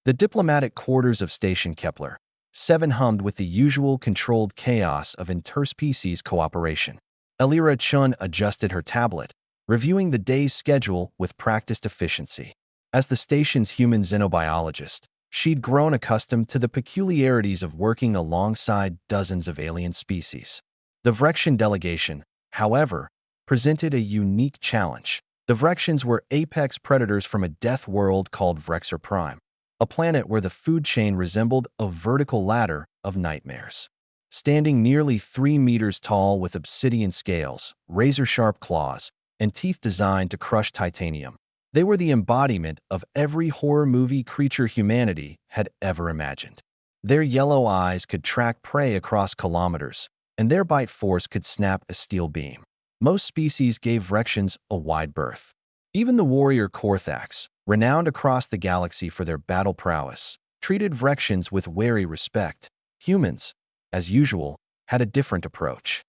The diplomatic quarters of Station Kepler 7 hummed with the usual controlled chaos of interspecies cooperation. Elira Chun adjusted her tablet, reviewing the day's schedule with practiced efficiency. As the station's human xenobiologist, she'd grown accustomed to the peculiarities of working alongside dozens of alien species. The Vrexian delegation, however, presented a unique challenge. The Vrexians were apex predators from a death world called Vrexer Prime, a planet where the food chain resembled a vertical ladder of nightmares. Standing nearly 3 meters tall with obsidian scales, razor-sharp claws, and teeth designed to crush titanium, they were the embodiment of every horror movie creature humanity had ever imagined. Their yellow eyes could track prey across kilometers, and their bite force could snap a steel beam. Most species gave Vrexians a wide berth. Even the warrior Korthax, renowned across the galaxy for their battle prowess, treated Vrexians with wary respect. Humans, as usual, had a different approach.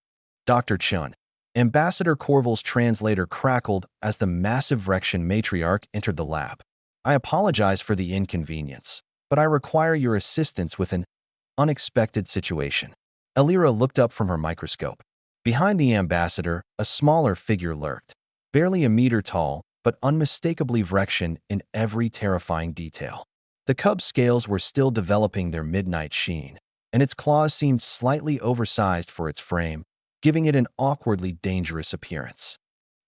Dr. Chun, Ambassador Corval's translator, crackled as the massive Vrexian matriarch entered the lab. I apologize for the inconvenience, but I require your assistance with an unexpected situation. Elira looked up from her microscope. Behind the ambassador, a smaller figure lurked, barely a meter tall, but unmistakably Vrexian in every terrifying detail. The cub's scales were still developing their midnight sheen, and its claws seemed slightly oversized for its frame, giving it an awkwardly dangerous appearance.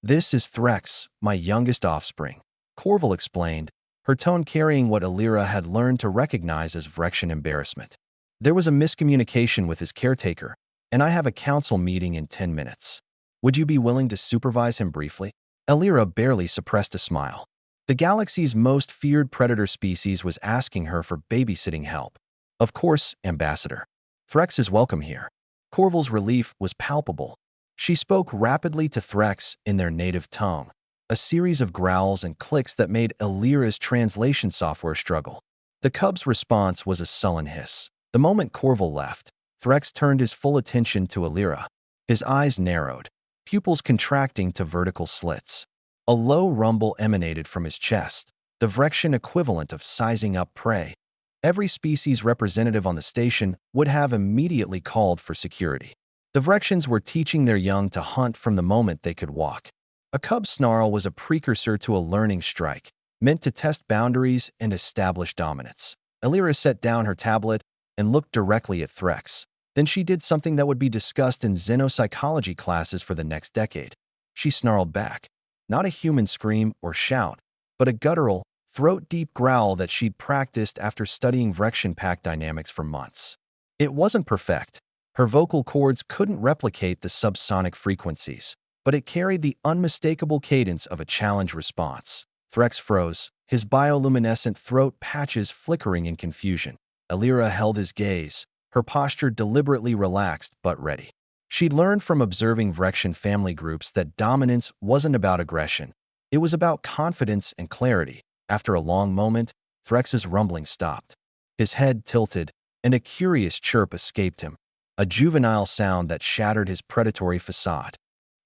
This is Threx, my youngest offspring, Corval explained, her tone carrying what Elira had learned to recognize as Vrexian embarrassment. There was a miscommunication with his caretaker, and I have a council meeting in 10 minutes. Would you be willing to supervise him briefly? Elira barely suppressed a smile. The galaxy's most feared predator species was asking her for babysitting help. Of course, Ambassador. Threx is welcome here. Corval's relief was palpable. She spoke rapidly to Threx in their native tongue, a series of growls and clicks that made Elira's translation software struggle. The cub's response was a sullen hiss. The moment Corval left, Threx turned his full attention to Elira. His eyes narrowed, pupils contracting to vertical slits. A low rumble emanated from his chest, the Vrexian equivalent of sizing up prey. Every species representative on the station would have immediately called for security. The Vrexians were teaching their young to hunt from the moment they could walk. A Cub Snarl was a precursor to a learning strike, meant to test boundaries and establish dominance. Elira set down her tablet and looked directly at Threx. Then she did something that would be discussed in xenopsychology classes for the next decade. She snarled back. Not a human scream or shout, but a guttural, throat-deep growl that she'd practiced after studying Vrexian pack dynamics for months. It wasn't perfect. Her vocal cords couldn't replicate the subsonic frequencies, but it carried the unmistakable cadence of a challenge response. Threx froze, his bioluminescent throat patches flickering in confusion. Elira held his gaze, her posture deliberately relaxed but ready. She'd learned from observing Vrexian family groups that dominance wasn't about aggression. It was about confidence and clarity. After a long moment, Threx's rumbling stopped. His head tilted, and a curious chirp escaped him, a juvenile sound that shattered his predatory facade.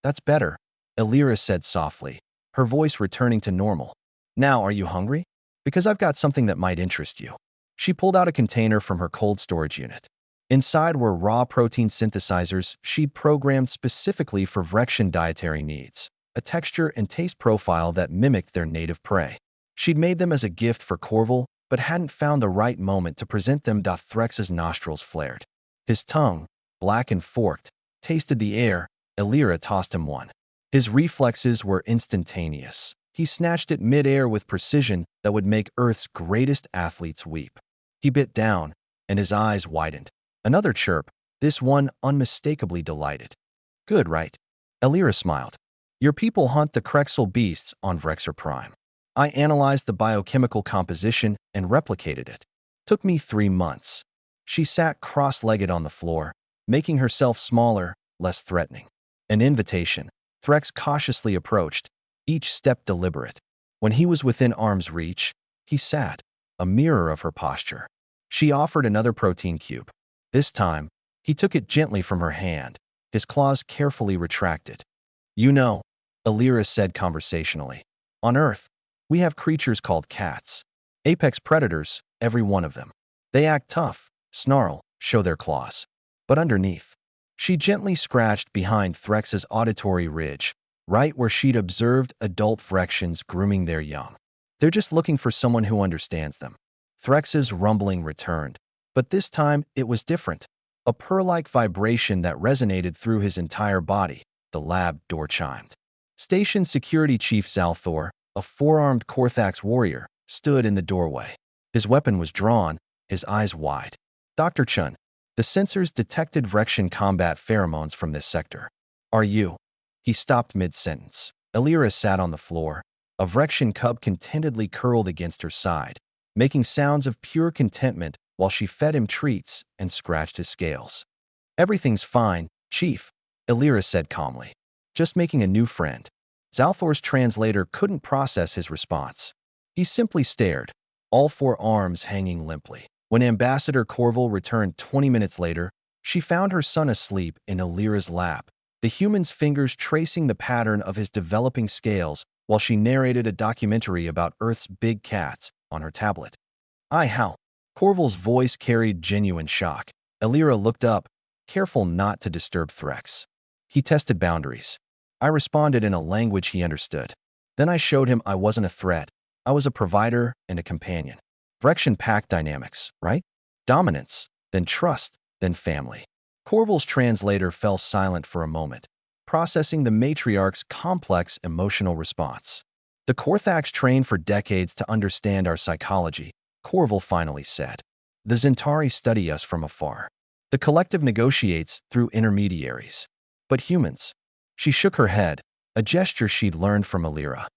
That's better, Elira said softly, her voice returning to normal. Now, are you hungry? Because I've got something that might interest you. She pulled out a container from her cold storage unit. Inside were raw protein synthesizers she'd programmed specifically for Vrexian dietary needs, a texture and taste profile that mimicked their native prey. She'd made them as a gift for Corval, but hadn't found the right moment to present them. Threx's nostrils flared. His tongue, black and forked, tasted the air. Elira tossed him one. His reflexes were instantaneous. He snatched it mid-air with precision that would make Earth's greatest athletes weep. He bit down, and his eyes widened. Another chirp, this one unmistakably delighted. Good, right? Elira smiled. Your people hunt the Krexel beasts on Vrexer Prime. I analyzed the biochemical composition and replicated it. Took me 3 months. She sat cross-legged on the floor, making herself smaller, less threatening. An invitation. Threx cautiously approached, each step deliberate. When he was within arm's reach, he sat, a mirror of her posture. She offered another protein cube. This time, he took it gently from her hand, his claws carefully retracted. You know, Elira said conversationally, on Earth, we have creatures called cats. Apex predators, every one of them. They act tough, snarl, show their claws. But underneath, she gently scratched behind Threx's auditory ridge, right where she'd observed adult Phyrexians grooming their young. They're just looking for someone who understands them. Threx's rumbling returned, but this time it was different. A purr-like vibration that resonated through his entire body. The lab door chimed. Station Security Chief Zalthor, a four-armed Korthax warrior, stood in the doorway. His weapon was drawn, his eyes wide. Dr. Chun, the sensors detected Phyrexian combat pheromones from this sector. Are you? He stopped mid-sentence. Elira sat on the floor. A Phyrexian cub contentedly curled against her side, making sounds of pure contentment while she fed him treats and scratched his scales. Everything's fine, Chief, Elira said calmly. Just making a new friend. Zalthor's translator couldn't process his response. He simply stared, all four arms hanging limply. When Ambassador Corval returned 20 minutes later, she found her son asleep in Elira's lap, the human's fingers tracing the pattern of his developing scales while she narrated a documentary about Earth's big cats on her tablet. How? Corval's voice carried genuine shock. Elira looked up, careful not to disturb Threx. He tested boundaries. I responded in a language he understood. Then I showed him I wasn't a threat. I was a provider and a companion. Phyrexian pack dynamics, right? Dominance, then trust, then family. Corval's translator fell silent for a moment, processing the matriarch's complex emotional response. The Korthax trained for decades to understand our psychology, Corval finally said. The Zentari study us from afar. The collective negotiates through intermediaries. But humans? She shook her head, a gesture she'd learned from Elira.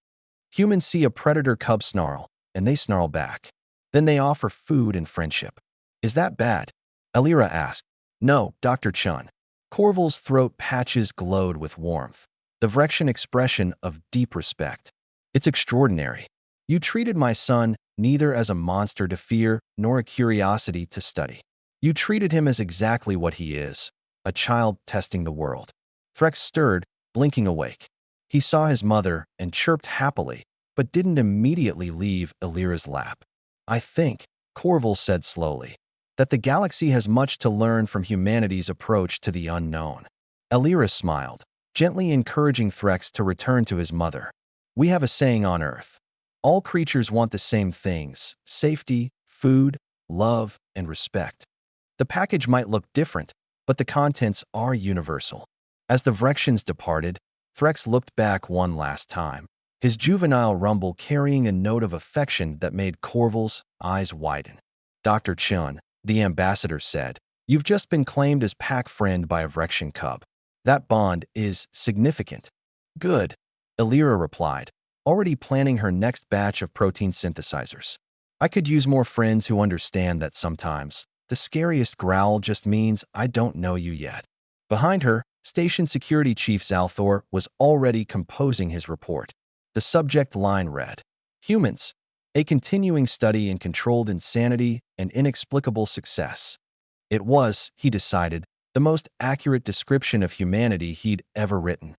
Humans see a predator cub snarl, and they snarl back. Then they offer food and friendship. Is that bad? Elira asked. No, Dr. Chun. Corval's throat patches glowed with warmth, the Phyrexian expression of deep respect. It's extraordinary. You treated my son neither as a monster to fear nor a curiosity to study. You treated him as exactly what he is, a child testing the world. Threx stirred, blinking awake. He saw his mother and chirped happily, but didn't immediately leave Elira's lap. I think, Corval said slowly, that the galaxy has much to learn from humanity's approach to the unknown. Elira smiled, gently encouraging Threx to return to his mother. We have a saying on Earth. All creatures want the same things: safety, food, love, and respect. The package might look different, but the contents are universal. As the Phyrexians departed, Threx looked back one last time, his juvenile rumble carrying a note of affection that made Corval's eyes widen. Dr. Chun, the ambassador said, you've just been claimed as pack friend by a Phyrexian cub. That bond is significant. Good, Elira replied, already planning her next batch of protein synthesizers. I could use more friends who understand that sometimes the scariest growl just means I don't know you yet. Behind her, Station Security Chief Zalthor was already composing his report. The subject line read, Humans, a continuing study in controlled insanity and inexplicable success. It was, he decided, the most accurate description of humanity he'd ever written.